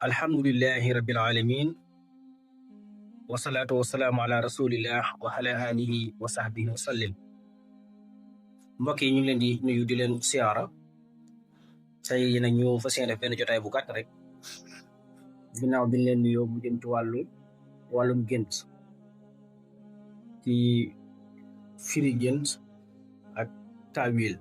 alhamdulillahi rabbil alamin wasalaatu wasalaamu ala rasulillah wa ala alihi wa sahbihi wa sallim. Mbokk yi ñu ngi leen di nuyu di leen siyaara tey nag ñu fas yéene def benn jotaay bu gàtt rek ginnaaw bi ñu leen nuyoo mu jëm ci wàllum gént ci firi gént ak taawil.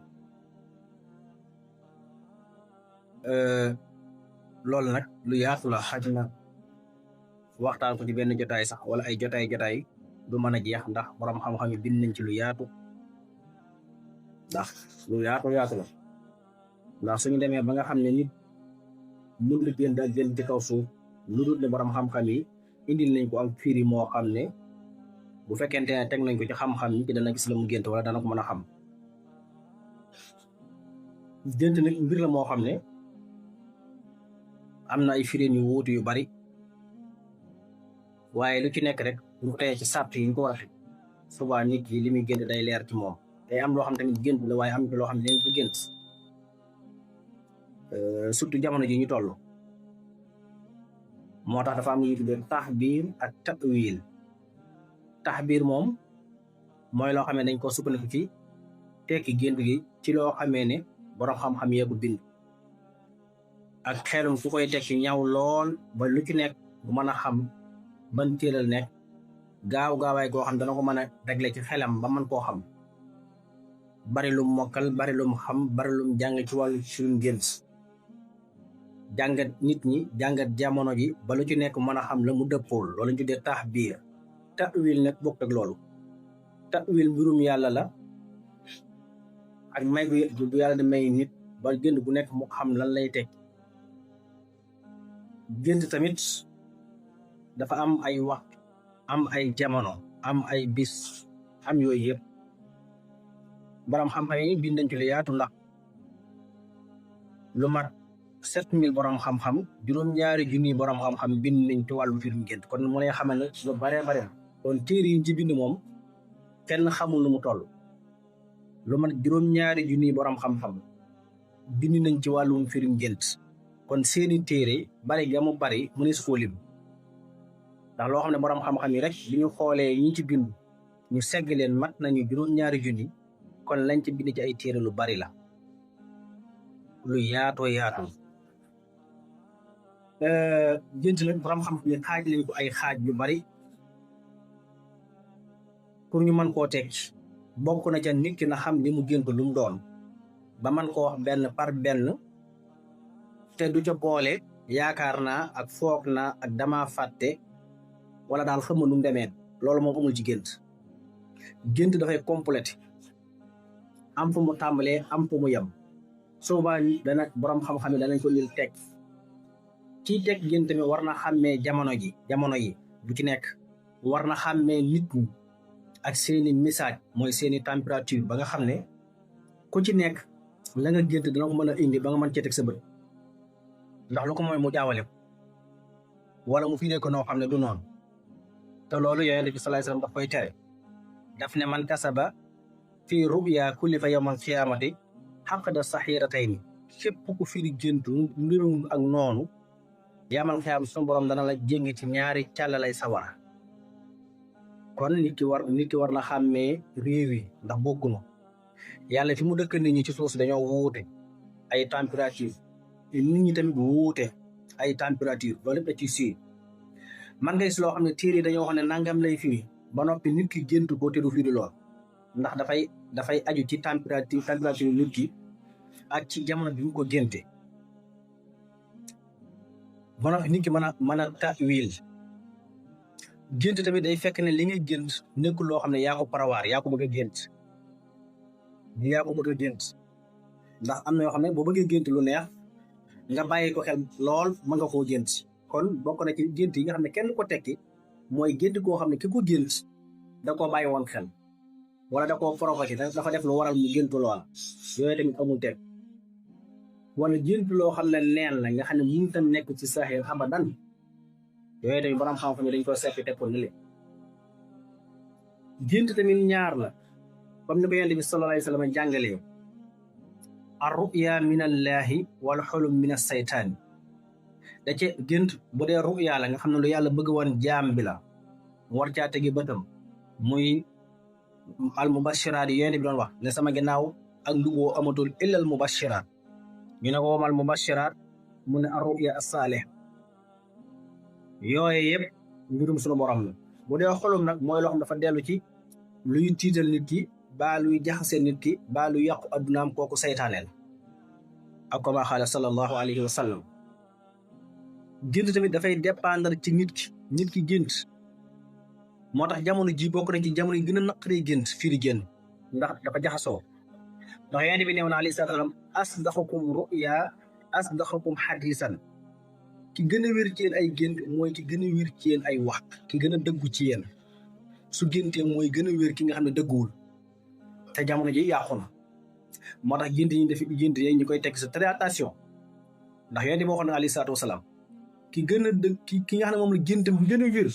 Loolu nag lu yaatu la, xaj na waxtaan ko ci benn jotaay sax wala ay jotaay du mën a jeex ndax borom xam-xam yi bind nañ ci lu yaatu la ndax suñu demee ba nga xam ne nit mun la gént ak gént ci kaw suuf lu dul ne borom xam-xam yi indil nañ ko am firi moo xam ne bu fekkente ne teg nañ ko ci xam-xam ni ci dana gis la mu gént wala dana ko mën a xam. Gént nag mbir la moo xam ne am na ay firin yu wuutu yu bari waaye lu ci nekk rek bu ko teyee ci sàrt yi ñu ko waxee souvent nit ki li muy gént day leer ci moom. day am loo xam tamit gént la waaye am ci loo xam ne du gént, surtout jamono ji ñu toll moo tax dafa am lu ñuy tuddee taxbiir ak ta'wiil. taxbiir moom mooy loo xam ne dañ ko sukkandiku ci tekki gént gi ci loo xamee ne borom xam-xam yee ko bind ak xelum ku koy tekki ñaw lool ba lu ci nekk bu mën a xam ban téeral nekk gaawaay goo xam dana ko mën a réglé ci xelam ba mën koo xam, bari lum mokkal, bari lum xam, bari lum jàng ci wàllu suñu gént, jàngat nit ñi, jàngat jamono ji ba lu ci nekk mën a xam la mu dëppool. Loolu ñu tuddee taxbiir. ta'wiil nag bokk ak loolu. ta'wiil mbirum yàlla la ak may bu yàlla di may nit ba gént bu nekk mu xam lan lay teg. gént tamit dafa am ay waxtu, am ay jamono, am ay bis, am yooyu yëpp borom xam-xam yi bind nañ ci lu yaatu ndax lu mat 7000 borom xam-xam, juróom-ñaari junniy borom xam-xam bind nañ ci wàllu firim gént. kon mu lay xamal ne lu baree bare kon téere yi ci bind moom kenn xamul lu mu toll. lu mat juróom-ñaari junniy borom xam-xam bind nañ ci wàllum firim gént. kon seeni téere bari ga mu bari mu ne su koo lim ndax loo xam ne borom xam-xam yi rek bi ñu xoolee ñi ci bind ñu segg leen mat nañu juróom-ñaari junni. kon lañ ci bind ci ay téere lu bari la, lu yaatoo yaatu. gént nag borom xam-xam yi xaaj lañ ko ay xaaj yu bari pour ñu mën koo teg. bokk na ca nit ki na xam li mu gént lu mu doon ba man koo wax benn par benn te du ca boole yaakaar naa ak foog naa ak dama fàtte wala daal xëma nu mu demee. loolu moom amul ci gént. gént dafay complété, am fu mu tàmbalee am fu mu yem. soobaa dana borom xam-xam yi danañ ko lil teg ci teg gént mi war na xàmmee jamono yi bu ci nekk war na xàmmee nit ñi ak seeni message mooy seeni température ba nga xam ne ku ci nekk la nga gént dana ko mën a indi ba nga mën cee teg sa bët. ndax lu ko mooy mu jaawale ko wala mu firee ko noo xam ne du noonu. te loolu Yonent bi sallallahu alayhi wasallam daf koy tere. daf ne man kasaba fii ru'ya kullifa yawmal qiyaamati xaqda saxiiratayni. képp ku firi gént mbirum ak noonu yawmal qiyaam sunu borom dana la jéngi ci ñaari càllalay sawara. kon nit ki war na xàmmee réew yi ndax bokkunu. yàlla fi mu dëkk nit ñi ci suuf si dañoo wuute ay température, nit ñi tamit wuute ay température. loolu lépp da ci si man ngay si loo xam ne téere yi dañoo wax ne nangam lay firi ba noppi nit ki gént ko te du firi lool ndax dafay aju ci température nit ki ak ci jamono bi mu ko génte ba noppi nit ki mën a ta'wiil. gént tamit day fekk ne li ngay gént nekkul loo xam ne yaa ko parawaar, yaa ko bëgg a gént ndax am na yoo xam ne boo bëggee gént lu neex nga bàyyi ko xel lool mën nga koo gént. kon bokk na ci gént yi nga xam ne kenn ko tekki mooy gént koo xam ne ki ko gént da koo bàyyi woon xel wala da koo provoqué dafa def lu waral mu géntu loola. yooyu tamit amul teg. wala gént loo xam ne neen la nga xam ne mënut a nekk ci saaxir abadan. yooyu tamit borom xam-xam yi dañ ko seppi teg ko ni gént tamit ñaar la comme ni ko Yonent bi sallallahu alayhi wa sallam jàngalee. ar-ru'ya min allahi wal hulum min as-saytaan. da ci gént bu dee ruya la nga xam ne lu yàlla bëgg woon jaam bi la mu war caa tegi bëtam muy al mubashiraat yi yonent bi doon wax ne sama ginnaaw ak ndugoo amatul illal mubashiraat ñu ne ko womal mubashiraat mu ne ar ruya as-saalih yooye yëpp mbirum sunu borom la bu dee xolum nag mooy loo xam dafa dellu ci luy tiital nit ki baa luy jaxase nit ki baa luy yàqu addunaam kooku saytaaneel ak kama xaala sallallahu alayhi wa sallam gént tamit dafay dépendre ci nit ki gént moo tax jamono ji bokk nañ ci jamono yi gën a naqaree gént firi génn ndax dafa jaxasoo ndax yonent bi neew na alayhi salaatu wa salaam asdaqukum ruya asdaqukum hadiisan ki gën a wér ci yéen ay gént mooy ki gën a wér ci yéen ay wax ki gën a dëggu ci yéen su géntee mooy gën a wér ki nga xam ne dëgguwul te jamono ji yàqu na moo tax gént ñi def gént yi ñu koy teg sa très attention ndax yonent bi waxoon na alayhi salaatu wa salaam ki gën a dëgg ki nga xam ne moom la géntam bi gën a wér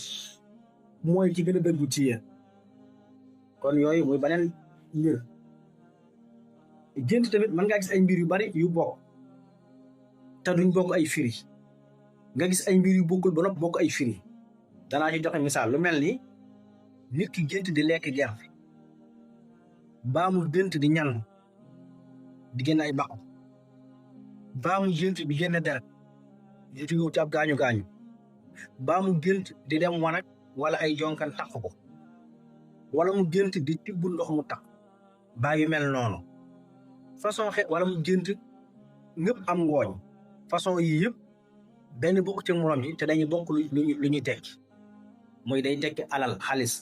mooy ki gën a dëggu ci yéen kon yooyu muy beneen mbir gént tamit mën ngaa gis ay mbir yu bari yu bokk te duñ bokk ay firi nga gis ay mbir yu bokkul ba noppi bokk ay firi danaa ci joxe misaal lu mel ni nit ki gént di lekk gerte baa mu gént di ñan di génn ay baqu baa mu gént di génn deret di jóge ci ab gaañu baa mu gént di dem wanag wala ay jonkan tax ko wala mu gént di tibb ndox mu tax baa yu mel noonu façon wala mu gént ñëpp am ngooñ façon yii yëpp benn bokk ci morom ji te dañuy bokk lu ñuy tekki mooy day tekki alal xaalis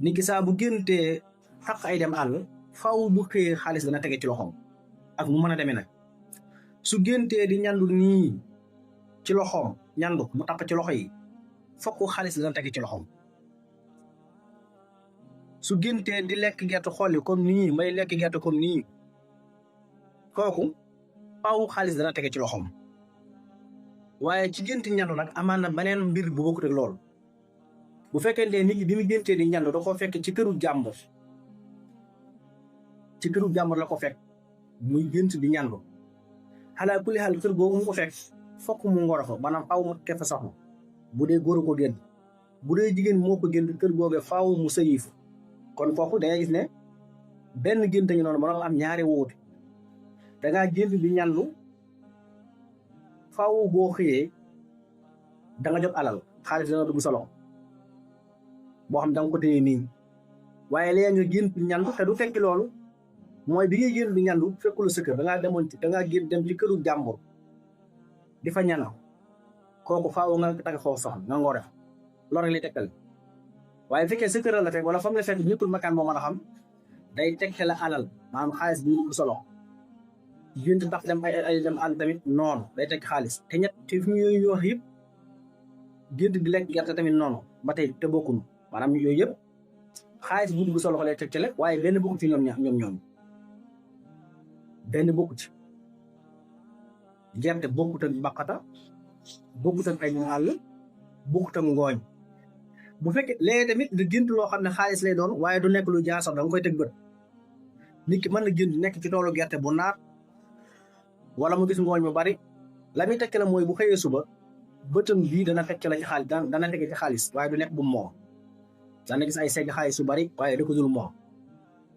nit ki saa bu géntee xaq ay dem àll faaw bu xëyee xaalis dana tege ci loxoom ak mu mën a demee nag su géntee di ñandu nii ci loxoom ñandu mu taq ci loxo yi fokk xaalis dana tege ci loxoom su géntee di lekk gerte xolli comme nii may lekk gerte comme nii kooku faaw xaalis dana tege ci loxoom waaye ci gént ñandu nag amaan na beneen mbir bu bokkut ak loolu bu fekkente nit ñi bi mu géntee di ñandu da koo fekk ci këru jàmbur la ko fekk muy gént di ñandu xalaa kulli xaal kër googu mu ko fekk fokk mu ngoro fa maanaam faaw mu kefe soxna bu dee góor ko gént bu dee jigéen moo ko gént kër googee faaw mu sëyifu kon foofu da ngay gis ne benn gént ngi noonu mën am ñaari wóote dangaa gént di ñandu faaw boo xëyee da nga jot alal xaalis dana dugg sa loxo boo xam da nga ko téye nii waaye léegi nga gént di ñandu te du tekki loolu mooy bi ngay gént di ñandu fekkul sa kër dangaa gént dem ci këru jàmbur di fa ñandu kooku faaw nga tagg foofu soxna nga ngoo def loolu li tekkal waaye fekkee sa kër la fekk wala fa mu la fekk ñëppul makaan boo mën a xam day tegte la alal maanaam xaalis bi dugg sa loxo gént ndax dem ay dem àll tamit noonu day teg xaalis te ñett te fi yooyu wax yëpp gént di lekk gerte tamit noonu ba tey te bokkuñu maanaam yooyu yëpp xaalis bu dugg sa loxo lay tegtale waaye benn bokku ci ñoom benn bokku ci gerte bokkut ak baqata bokkut ak ay ñu àll bokkut ak ngooñ bu fekkee léegi tamit nga gént loo xam ne xaalis lay doon waaye du nekk lu jaasar da nga koy teg bët nit ki mën na gént nekk ci toolu gerte bu naat wala mu gis ngooñ bu bari la muy tekki la mooy bu xëyee suba bëtam bii dana tekki la ci xaalis dana tekki ci xaalis waaye du nekk bu moom dana gis ay segg xaalis su bari waaye da ko dul moom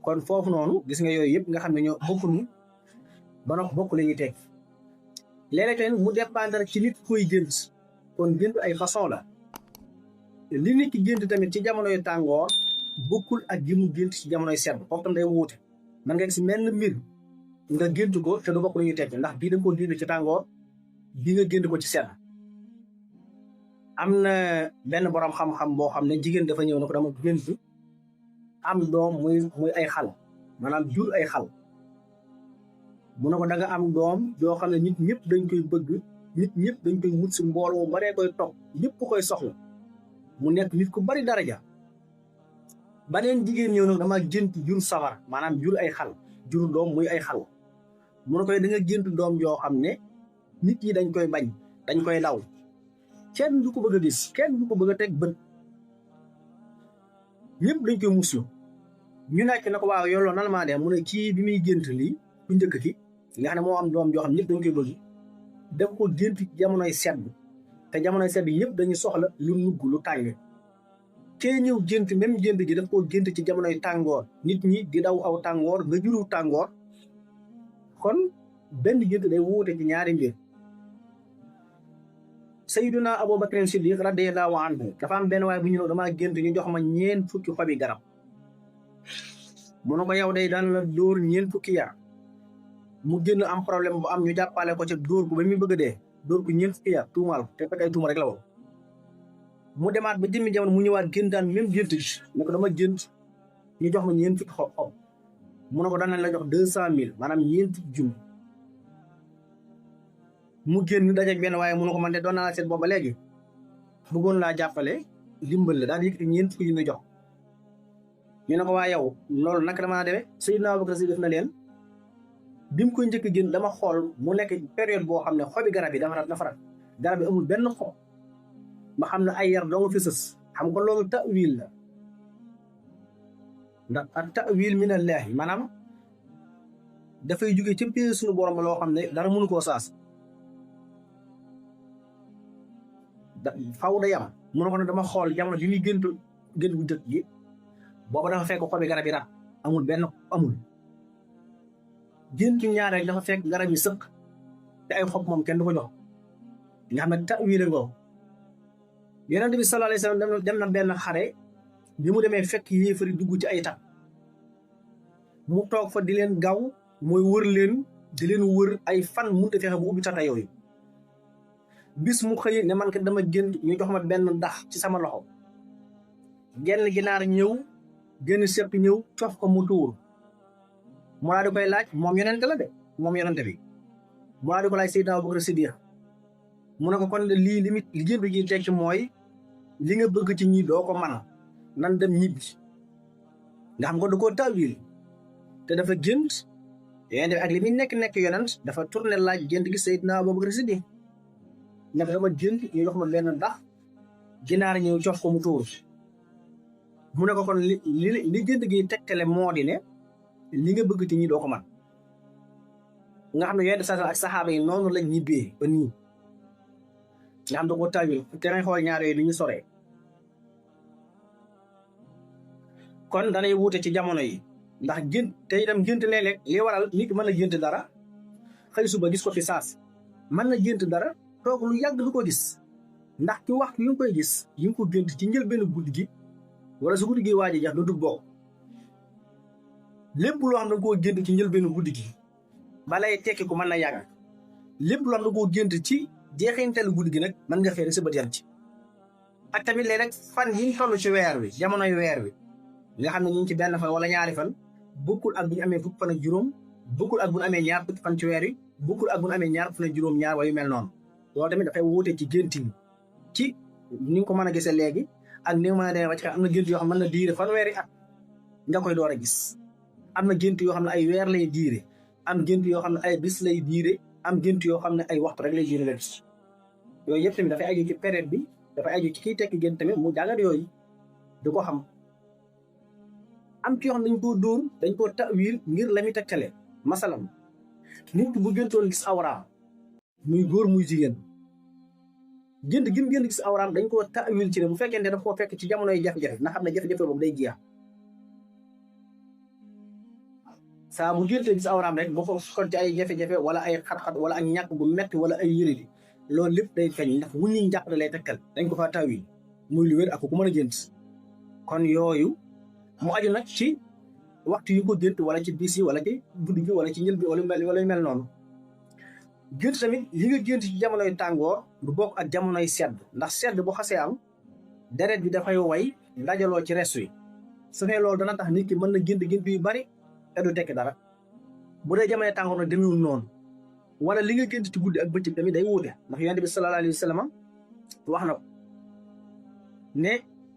kon foofu noonu gis nga yooyu yëpp nga xam ne ñoo bokkuñu ba noppi bokk la ñuy teg léeg-léeg tamit mu dépendre ci nit koy gént kon gént ay façon la li nit ki gént tamit ci jamonoy tàngoor bokkul ak gi mu gént ci jamonoy sedd foofu tam day wuute man nga gis menn mbir nga gént ko te du bokk lu ñuy tekki ndax bii da nga ko gént ci tàngoor bii nga gént ko ci sedd am na benn borom xam-xam boo xam ne jigéen dafa ñëw ne ko dama gént am doom muy ay xal maanaam jur ay xal mu ne ko da nga am doom yoo xam ne nit ñëpp dañ koy bëgg nit ñëpp dañ koy wut si mbooloo baree koy topp ñëpp koy soxla mu nekk nit ku bari daraja baneen jigéen ñëw nag dama gént jur sawar maanaam jur ay xal jur doom muy ay xal mu ne koy da nga gént doom yoo xam ne nit yi dañ koy bañ dañ koy daw kenn du ko bëgg a gis kenn du ko bëgg a teg bët ñëpp dañ koy muslu ñu nekk na ko waaw yow loolu nan maa dem mu ne kii bi muy gént lii ku njëkk ki nga xam ne moo am doom joo xam ñëpp dañ koy bëgg def ko gént jamonoy sedd te jamonoy sedd yëpp dañuy soxla lu nugg lu tàng kee ñëw gént même gént gi daf koo gént ci jamonoy tàngoor nit ñi di daw aw tàngoor nga juru tàngoor kon benn gént day wuute ci ñaari mbir Sayyiduna Abubakar Siddiq radiyallahu anhu dafa am benn waaye bu ñu damaa gént ñu jox ma ñeen fukki xobi garab mu ne ko yow day daan la dóor ñeen fukki yar mu génn am problème bu am ñu jàppale ko ci dóor ko ba muy bëgg a dee dóor ko ñeen fukki yar tuumaal te fekk ay tuuma rek la woon mu demaat ba jëmmi jamono mu ñëwaat géntaan même gént gi ne ko dama gént ñu jox ma ñeen fukki xob mu ne ko daan nañ la jox 200,000 maanaam ñeen fukki junni mu génn dajeeg benn waaye mu ne ko man de doon naa la seet booba léegi bëggoon laa jàppale dimbal la daal yëkkati ñeen fukki junni jox ñu ne ko waa yow loolu naka dama demee Seydina Abubakar Si def na leen bi mu koy njëkk a génn dama xool mu nekk période boo xam ne xobi garab yi dafa rat garab yi amul benn xob ma xam ne ay yar dong fi sës xam nga loolu ta'wil la ndax ak ta'wil minallahi maanaam dafay jóge ci biir suñu borom loo xam ne dara mënu koo saas faw day am mu ne ko ne dama xool jamono bi muy gént bu jëkk gi booba dafa fekk xobi garab yi rat amul benn amul géntu ñaareel dafa fekk garab yi sëq te ay xob moom kenn du ko jox nga xam ne ta'wil nga Yonent bi sallallahu alayhi wasallam dem na benn xare bi mu demee fekk yéefari dugg ci ay tat mu toog fa di leen gaw mooy wër leen di leen wër ay fan mënut a fexe bu ubbi tata yooyu bis mu xëy ne man kat dama génn ñu jox ma benn ndax ci sama loxo genn ginaar ñëw genn seq ñëw cof ko mu tuur mu daal di koy laaj moom yonent la de moom yonent bi mu daal di ko laaj Seydina Abubakar Siddiq mu ne ko kon lii limite li gént gi tekki mooy li nga bëgg ci ñi doo ko man nan dem ñibbi nga xam ko da koo ta'wil te dafa gént yonent bi ak li muy nekk yonent dafa tourné laaj gént gi Seydina Abubakar Siddiq ne ko dama gént ñu jox ma benn ndax ginaar ñëw cof ko mu tuur mu ne ko kon li gént gi tegtale moo di ne li nga bëgg ci ñi doo ko man nga xam ne yonent sa ak saxaaba yi noonu lañ ñibbee ba nii nga xam da koo ta'wil te ngay xool ñaar yooyu ni ñu soree kon danay wuute ci jamono yi ndax gént te itam gént léeg-léeg li waral nit mën na gént dara xëy suba gis ko fi saas mën na gént dara toog lu yàgg du ko gis ndax ci waxtu yi nga koy gis yi nga ko gént ci njëlbéenu guddi gi wala su guddi gi waaj a jeex du dul bokk lépp loo xam ne da koo gént ci njëlbéenu guddi gi balay tekki ko mën na yàgg lépp loo xam ne da koo gént ci jeexinteelu guddi gi nag mën nga xëy rek sa bët yam ci ak tamit léeg-léeg fan yi ñu toll ci weer wi jamonoy weer wi nga xam ne ñu ngi ci benn fan wala ñaari fan bokkul ak bu ñu amee fukki fan ak juróom bokkul ak bu ñu amee ñaar fukki fan ci weer wi bokkul ak bu ñu amee ñaar fan ak juróom ñaar wala yu mel noonu loolu tamit dafay wuute ci gént yi ci ni nga ko mën a gisee léegi ak ni nga mën a demee ba ci am na gént yoo xam ne mën na diire fanweeri at nga koy door a gis am na gént yoo xam ne ay weer lay diire am gént yoo xam ne ay bis lay diire am gént yoo xam ne ay waxtu rek lay diire la gis yooyu yëpp tamit dafay aju ci période bi dafay aju ci kiy tekki gént tamit mu jàngat yooyu di ko xam am ci yoo xam ne dañ koo dóor dañ koo ta'wil ngir la muy tegtale masalan nit bu géntoon gis awraam muy góor muy jigéen gént gi mu gént gis awraam dañ koo ta'wil ci ne bu fekkente daf koo fekk ci jamonoy jafe-jafe na xam ne jafe-jafe boobu day jeex saa bu géntee gis awraam rek boo ko kon ci ay jafe-jafe wala ay xat-xat wala ak ñàkk bu metti wala ay yërëdi loolu lépp day feeñ ndax wuñ ñu njàpp lay tegtal dañ ko faa ta'wil muy lu wér ak ku mën a gént kon yooyu mu aju nag ci waxtu yu ko gént wala ci bis yi wala ci guddi gi wala ci njël bi wala yu mel noonu gént tamit li nga gént ci jamonoy tàngoor du bokk ak jamonoy sedd ndax sedd bu xasee am deret bi dafay way dajaloo ci restu yi su fee loolu dana tax nit ki mën na gént yu bari te du tekki dara bu dee jamonoy tàngoor nag demewul noonu wala li nga gént ci guddi ak bëccëg tamit day wuute ndax yonent bi sallallahu alayhi wa sallam wax na ko ne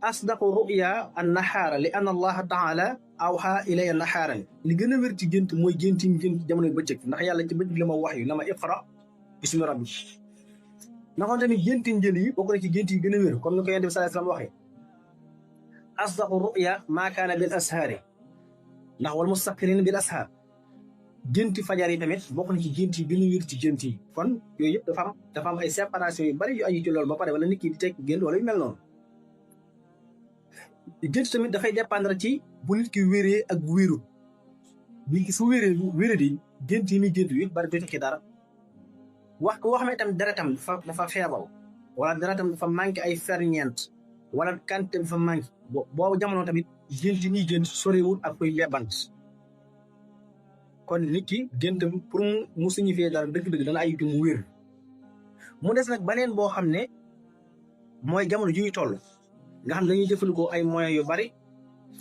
asdaqu ru'ya an nahaara li anna allaha taala awha ilayya nahaaran li gën a wér ci gént mooy gént jamonoy bëccëg ndax yàlla ci bëccëg la ma wax yu na ma iqra bismi rabbi naxoon tamit génti njël yi bokk na ci gént yi gën a wér comme ni ko yonent bi sallallahu alayhi wa sallam waxee asdaqu ru'ya maa kaana bil ashaari ndax wal mustaqirin bil ashaar génti fajar yi tamit bokk na ci gént yi gën a wér ci gént yi kon yooyu yëpp dafa am ay séparation yu bari yu aju ci loolu ba pare wala nit ki di teg gént wala yu mel noonu gént tamit dafay dépendre ci bu nit ki wéree ak bu wéru nit ki su wéree di gént yi muy gént yu bari du ci dara wax xam ne itam deretam dafa feebar wala deretam dafa manqué ay ferñeent wala quantité dafa manqué boobu jamono tamit gént yi muy gént sorewul ak koy lebant kon nit ki géntam pour mu signifier dara dëgg-dëgg dana ay mu wér mu des nag baneen boo xam ne mooy jamono ju ñu toll nga xam dañuy jëfandikoo ay moyens yu bari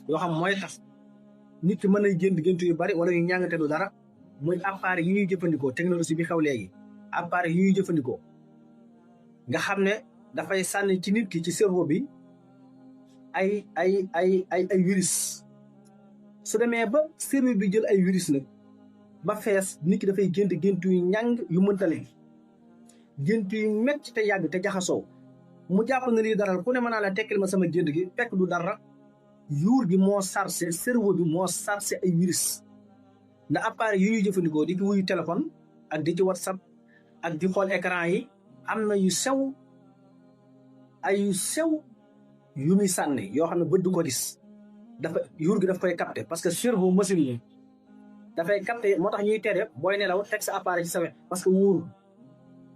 yoo xam mooy tax nit ki mën a gént yu bari wala yu ñàngate du dara muy appareil yi ñuy jëfandikoo technologie bi xew léegi appareil yi ñuy jëfandikoo nga xam ne dafay sànni ci nit ki ci cerveau bi ay virus su demee ba cerveau bi jël ay virus nag ba fees nit ki dafay gént yu ñàng yu mëntale gént yu metti te yàgg te jaxasoo mu jàpp na lii daral ku ne mën naa la tekkil ma sama gént gi fekk du dara yuur gi moo sarse cerveau bi moo sarse ay virus ndax appareil yu ñuy jëfandikoo di ki wuyu téléphone ak di ci WhatsApp ak di xool écran yi am na yu sew yu muy sànni yoo xam ne bët du ko gis yuur gi daf koy capté parce que cerveau machine yi dafay capté moo tax ñuy tere booy nelaw teg sa appareil ci sa wet parce que wóoru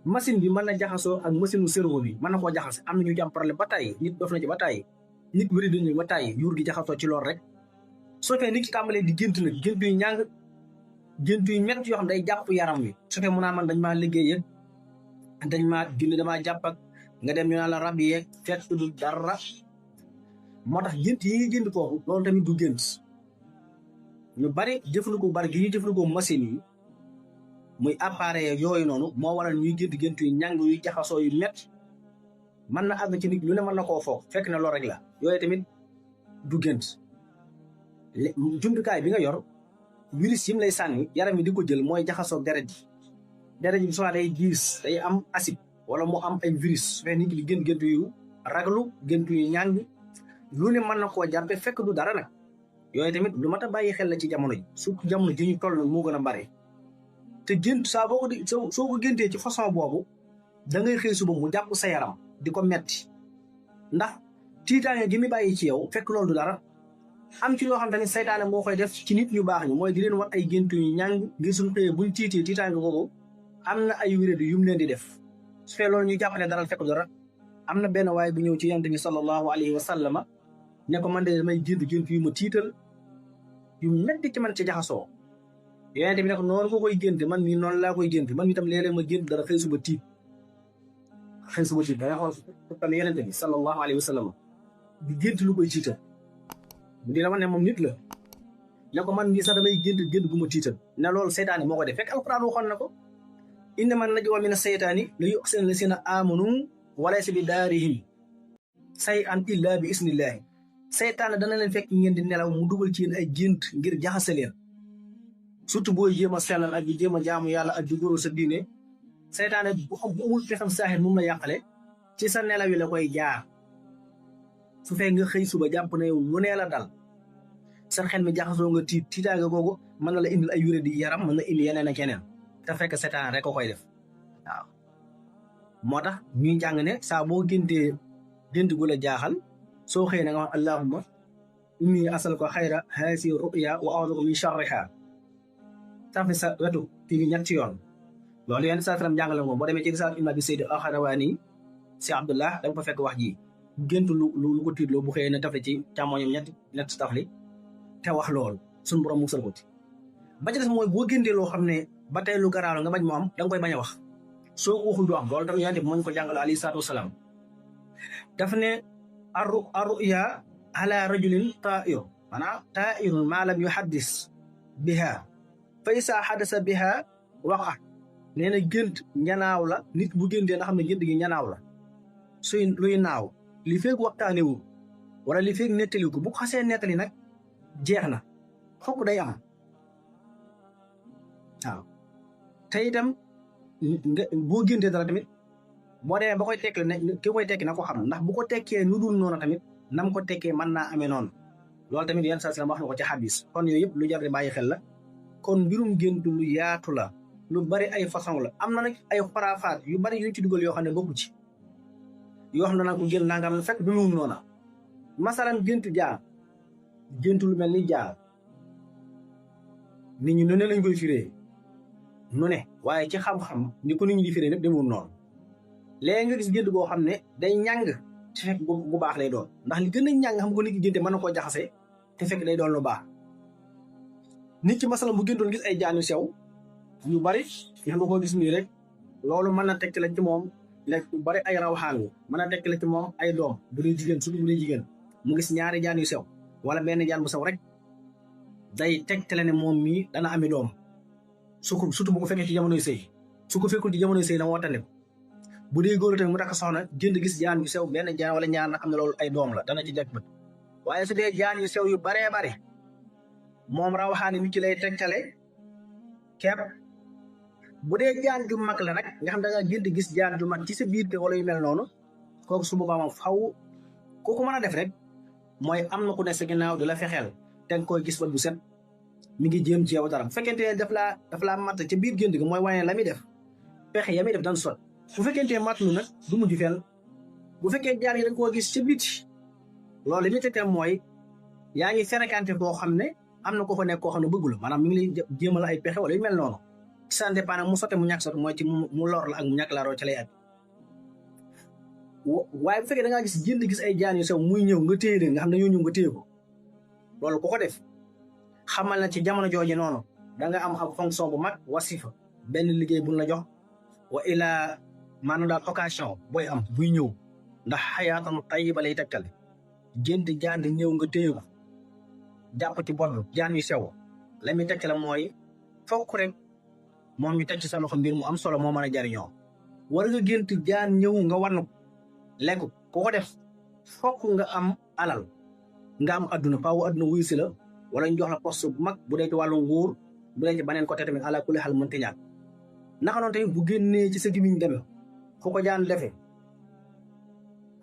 machine bi mën na jaxasoo ak machine mu cerveau bi mën na koo jaxase am na ñu am problème ba tàyyi nit dof na ci ba tàyyi nit wéri dañu ba tàyyi yuur gi jaxasoo ci loolu rek soo fee nit ki tàmbalee di gént nag gént yu ñàng gént yu métti yoo xam day jàpp yaram wi su fee mu naan man dañ maa liggéey yëg dañ maa junne damaa jàpp ak nga dem ñu naan la rab yeeg fekk du dara moo tax gént yi gént kooku loolu tamit du gént ñu bari jëfandikoo bari gi ñuy jëfandikoo machine yi muy appareil yooyu noonu moo waral ñuy gént yu ñàng yu jaxasoo yu métti mën na àgg ci nit lu ne mën na koo foog fekk na loolu rek la yooyu tamit du gént jumtukaay bi nga yor virus yi mu lay sànni yaram wi di ko jël mooy jaxasoo deret ji soit day diis day am acide wala mu am ay virus su fekkee nit ki di gént yu raglu gént yu ñàng lu ne mën na koo jàppe fekk du dara nag yooyu tamit lu mat a bàyyi xel la ci jamono ji surtout jamono ji ñu toll nag moo gën a bare te gént saa boo ko di soo ko géntee ci façon boobu da ngay xëy suba mu jàpp sa yaram di ko metti ndax tiitaange gi mi bàyyi ci yow fekk loolu du dara am ci loo xam tamit saytaane moo koy def ci nit ñu baax ñi mooy di leen war ay gént yu ñàng ngir suñu xëyee buñ tiitee tiitaange boobu am na ay wéradi yu mu leen di def su fee loolu ñu jàpp ne dara fekk du dara am na benn waaye bu ñëw ci yonent bi sallallahu alayhi wa sallama ne ko man de damay gént yu ma tiital yu metti ci man ci jaxasoo yonent bi ne ko noonu ko koy gént man mii noonu laa koy gént man mi tam léeg-léeg ma gént dara xëy suba tiit dangay xool tam yonent bi sallallahu alayhi wa sallam di gént lu koy tiital bu dina ma ne moom nit la ne ko man mii sax damay gént gu ma tiital ne loolu seytaane moo ko def fekk alquran waxoon na ko innamaa najwa mina seytaani li yuhzina llaziina aamanu wa laysa bi daarihim shay'an illaa bi isnillahi seytaane dana leen fekk ngeen di nelaw mu dugal ci yéen ay gént ngir jaxase leen surtout booy jéem a sellal ak di jéem a jaamu yàlla ak di góoral sa diine seytaane bu amul pexam saaxir moom la yàqale ci sa nelaw yi la koy jaar su fekk nga xëy suba jàpp ne yow lu nee la dal sa xel mi jaxasoo nga tiitaanga googu mën na la indil ay wéré di yaram mën na indi yeneen ak yeneen te fekk seytaane rek ko koy def waaw moo tax ñuy jàng ne saa boo géntee gént gu la jaaxal soo xëy na nga wax allahumma inni asaluka xayra haasi ruya wa a'uudu min sharriha tafi sa wetu kii gi ñetti yoon loolu yenn saa salaam jàngale moom boo demee ci risaala ibn abi sayd al-Xayrawaani si Abdullah da nga fa fekk wax ji gént lu ko tiitloo bu xëyee ne tafle ci càmmoñam ñetti tafli te wax loolu suñu borom musal ko ci ba ci des mooy boo géntee loo xam ne ba tey lu garaaw nga bañ mu am da nga koy bañ a wax soo ko waxul du am loolu tam yonent bi moo ñu ko jàngal alayhi salaatu wasalaam daf ne arruya ala rajulin taa'ir maanaam taa'irun maa lam yuhaddis biha fa isa hadasa biha waqa nee na gént ñanaaw la nit bu géntee nga xam ne gént gi ñanaaw la suy luy naaw li feeg waxtaanewul wala li feeg nettali ko bu ko xasee nettali nag jeex na fokk day am waaw te itam boo géntee dara tamit boo demee ba koy tekki ne ki koy tekki na ko xam ndax bu ko tekkee nu dul noonu tamit nam ko tekkee mën naa amee noonu loolu tamit yenn saa si wax na ko ci xadis kon yooyu yëpp lu jar di bàyyi xel la kon mbirum gént lu yaatu la lu bari ay façon la am na nag ay xaraafaat yu bari yu ci dugal yoo xam ne bokku ci yoo xam ne nag ko gént nangam fekk bi mu noona masalan gént jaar gént lu mel ni jaar nit ñi nu ne lañ koy firee nu ne waaye ci xam-xam ni ko nit ñi di firee nag demul noonu léegi nga gis gént goo xam ne day ñàng te fekk bu baax lay doon ndax li gën a ñàng xam ko nit ki génte mën na koo jaxase te fekk day doon lu baax nit ci masalan bu géntoon gis ay jaan yu sew yu bari nga ko gis nii rek loolu mën na tegtale ci moom lekk yu bari ay rawxaan yi mën na tegtale ci moom ay doom bu dee jigéen surtout bu dee jigéen mu gis ñaari jaan yu sew wala benn jaan bu sew rek day tegtale ne moom mii dana ami doom surtout bu ko fekkee ci jamonoy sëy su ko fekkul ci jamonoy sëy na moo tane bu dee góor tamit mu takk soxna gént gis jaan yu sew benn jaan wala ñaar na xam ne loolu ay doom la dana ci jag bët waaye su dee jaan yu sew yu baree bare moom rawaxaani mi ci lay tegtale kepp bu dee jaan ju mag la nag nga xam da nga gént gis jaan ju mag ci sa biir te wala yu mel noonu kooku su boobaa moom faw kooku mën a def rek mooy am na ku ne sa ginnaaw di la fexeel te nga koy gis ba bu set mi ngi jéem ci yow dara bu fekkente ne daf laa matt ca biir gént gi mooy wane la muy def pexe ya muy def dan sot bu fekkente matt lu nag du mujj fenn bu fekkee jaan yi da nga koo gis ca biti loolu li muy tegtal mooy yaa ngi fréquenté koo xam ne am na ko fa nekk koo xam ne bëggul maanaam mi ngi lay jéemal ay pexe wala yu mel noonu ça dépend nag mu sotte mu ñàkk sot mooy ci mu lor la ak mu ñàkk laaroo ci lay at waaye bu fekkee da ngaa gis ay jaan yu sew muy ñëw nga téye leen nga xam ne ñoo ñëw nga téye ko loolu ku ko def xamal na ci jamono jooju noonu da nga am ab fonction bu mag wasifa benn liggéey buñ la jox wa ilaa maanaam daal occasion booy am buy ñëw ndax xayaatan tayyiba lay tegtal gént jaan di ñëw nga téye ko jàpp ci bopp jaan yu sew la muy tegtal mooy fokk rek moom ñu teg ci sa loxo mbir mu am solo moo mën a jariñoo war nga gént jaan ñëw nga war na lekk ku ko def fokk nga am alal nga am adduna faaw adduna wuyu si la wala ñu jox la poste bu mag bu dee ci wàllu nguur bu dee ci beneen côté tamit ala kulli xal mënti ñàkk naka noonu tamit bu génnee ci sa gimiñ demee fu ko jaan defee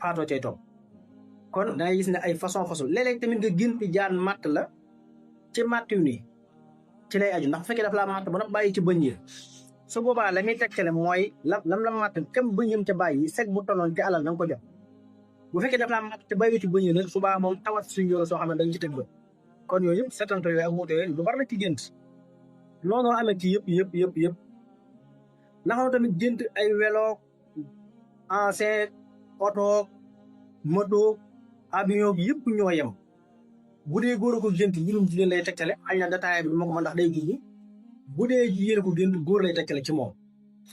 faatoo cay toog kon dangay gis ne ay façon léeg-léeg tamit nga gént jaan matt la ci matt yu nii ci lay aju ndax bu fekkee daf laa matt ba na bàyyi ci bëñ yi su boobaa la muy tegtale mooy lam la matt kem bëñam ca bàyyi seg bu tolloon ci alal da nga ko jox bu fekkee daf laa matt te bàyyi ci bëñ yi nag subaa moom tawat suñu yoro soo xam ne dañ ci teg ba kon yooyu yëpp setante yooyu ak wuute yooyu lu war na ci gént loolu noonu amee ci yëpp naka tamit gént ay welo ancien oto moto avion bi yëpp ñoo yem bu dee góor a ko gént mbirum jigéen lay tegtale xëy na détail bi du ma ko mën ndax day gudd bu dee jigéen ko gént góor lay tegtale ci moom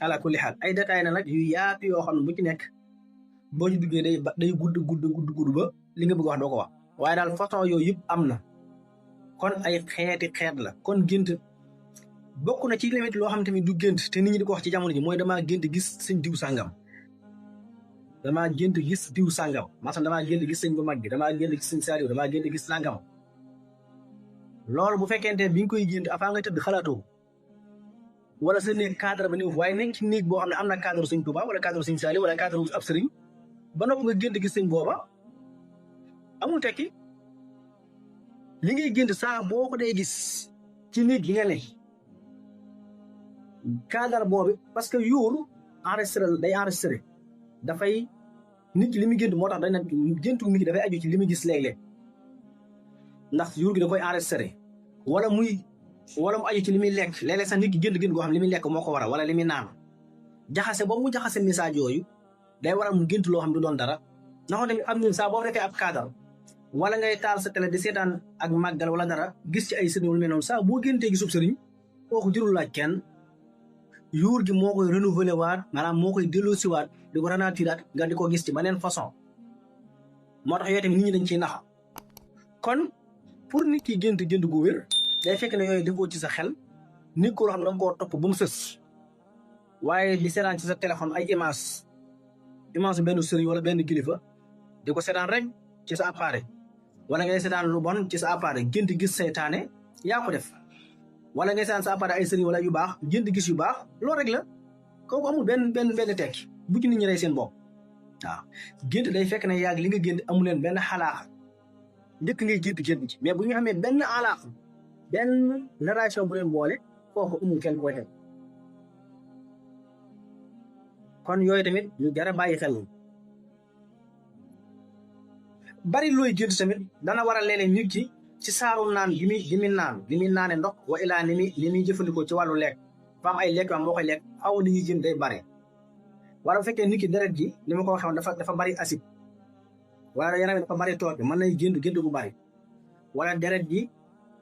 ala kulli xaal ay détail na nag yu yaatu yoo xam ne bu ci nekk boo ci duggee day gudd ba li nga bëgg wax doo ko wax waaye daal façon yooyu yëpp am na kon ay xeet la kon gént bokk na ci limite loo xam tamit du gént te nit ñi di ko wax ci jamono ji mooy damaa gént gis sëñ diw sàngam damaa gént gis diw sàngam maanaam damaa gént gis sëñ bu mag bi damaa gént gis sëñ Saaliw damaa gént gis sàngam loolu bu fekkente bi nga koy gént avant nga tëdd xalaatoo wala sa néeg cadre ba néew waaye nekk ci néeg boo xam ne am na cadre sëñ Tuubaa wala cadre sëñ Saaliw wala cadre ab sëriñ ba nopp nga gént gis sëñ booba amul tekki li ngay gént saa boo ko dee gis ci néeg bi nga ne cadre boobu parce que yuur day enregistré dafay nit ki li muy gént moo tax dañ ne géntu nit ki dafay aju ci li muy gis léeg-léeg ndax yuur gi da koy enregistré wala mu aju ci li muy lekk léeg-léeg sax nit ki gént goo xam li muy lekk moo ko waral wala li muy naan jaxase boobu mu jaxase message yooyu day waral mu gént loo xam du doon dara ndax tamit am na saa boo fekkee ab cadre wala ngay taal sa télé di seetaan ak màggal wala dara gis ci ay sëriñ wala mel noonu saa boo géntee gisub sëriñ kooku jërul laaj kenn yuur gi moo koy renouveler waat maanaam moo koy delloosiwaat di ko renaatiraat nga di ko gis ci beneen façon moo tax yooyu tamit nit ñi dañ ciy nax kon pour nit ki gént gu wér day fekk ne yooyu defoo ci sa xel nit ko loo xam ne danga koo topp ba mu sës waaye di seetaan ci sa téléphone ay image benn sëriñ wala benn kilifa di ko seetaan rek ci sa appareil wala ngay seetaan lu bon ci sa appareil gént gis seytaane yaa ko def wala ngay seetaan sa appareil ay sëriñ wala yu baax gént gis yu baax loolu rek la kooku amul benn tekki bu ci nit ñi rey seen bopp waaw gént day fekk ne yàgg li nga gént amu leen benn xalaax njëkk ngay gént ci mais bu ñu xamee benn alaax benn relation bu leen boole kooku amul kenn koy xel kon yooyu tamit ñu jar a bàyyi xel bari looy gént tamit dana war a léeg-léeg nit ki ci saaru naan gi muy naane ndox wa ilaa ni muy jëfandikoo ci wàllu lekk fa am ay lekk am boo koy lekk aw li ñuy gént day bare wala bu fekkee nit ki deret ji ni ma ko waxee dafa bari acide wala yaram dafa bari tool bi mën nañ gént gu bari wala deret ji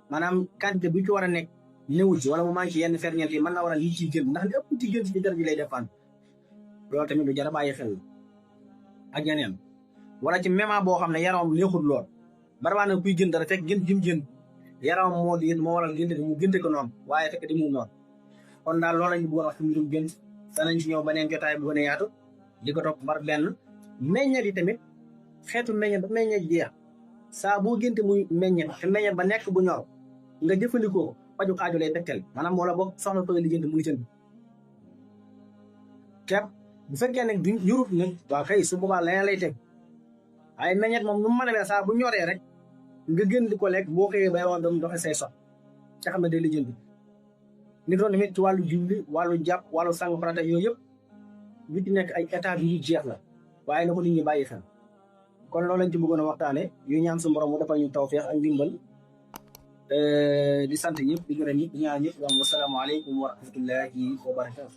maanaam quantité bu ci war a nekk néew ci wala mu manqué yenn ferñeent yi mën na war a lii ciy gént ndax li ëpp ci gént ci deret ji lay dépendre loolu tamit lu jar a bàyyi xel ak yeneen wala ci même boo xam ne yaramam neexul lool bari na kuy gént dara fekk gént jim gént yaramam moo waral gént mu génte ko noonu waaye fekk di mu noonu kon daal loolu lañu bëggoon wax ci mbirum gént danañ ci ñëw beneen jotaay bu gën a yaatu di ko topp par benn meññet yi tamit xeetu meññet ba meññet jeex saa boo génte muy meññet te meññet ba nekk bu ñor nga jëfandikoo faju aajo lay tegtal maanaam wala boog soxla ko li jënd muy jënd képp bu fekkee nag du ñurut nag waa kay su boobaa leneen lay teg ay meññet moom nu mu mën a mel saa bu ñoree rek nga gën di ko lekk boo xëyee bay wax doom doxe say sox ca xam ne day li jënd ni doon tamit ci wàllu julli wàllu jàpp wàllu sang farata yooyu yëpp lu ci nekk ay étapes yu jeex la waaye na ko nit ñi bàyyi xel kon loolu lañ ci bëggoon a waxtaane yu ñaan su borom mu defal ñu tawfeex ak ndimbal di sant ñëpp di gërëm ñëpp di ñaan ñëpp wasalaamaaleykum wa rahmatullahi wa barakatu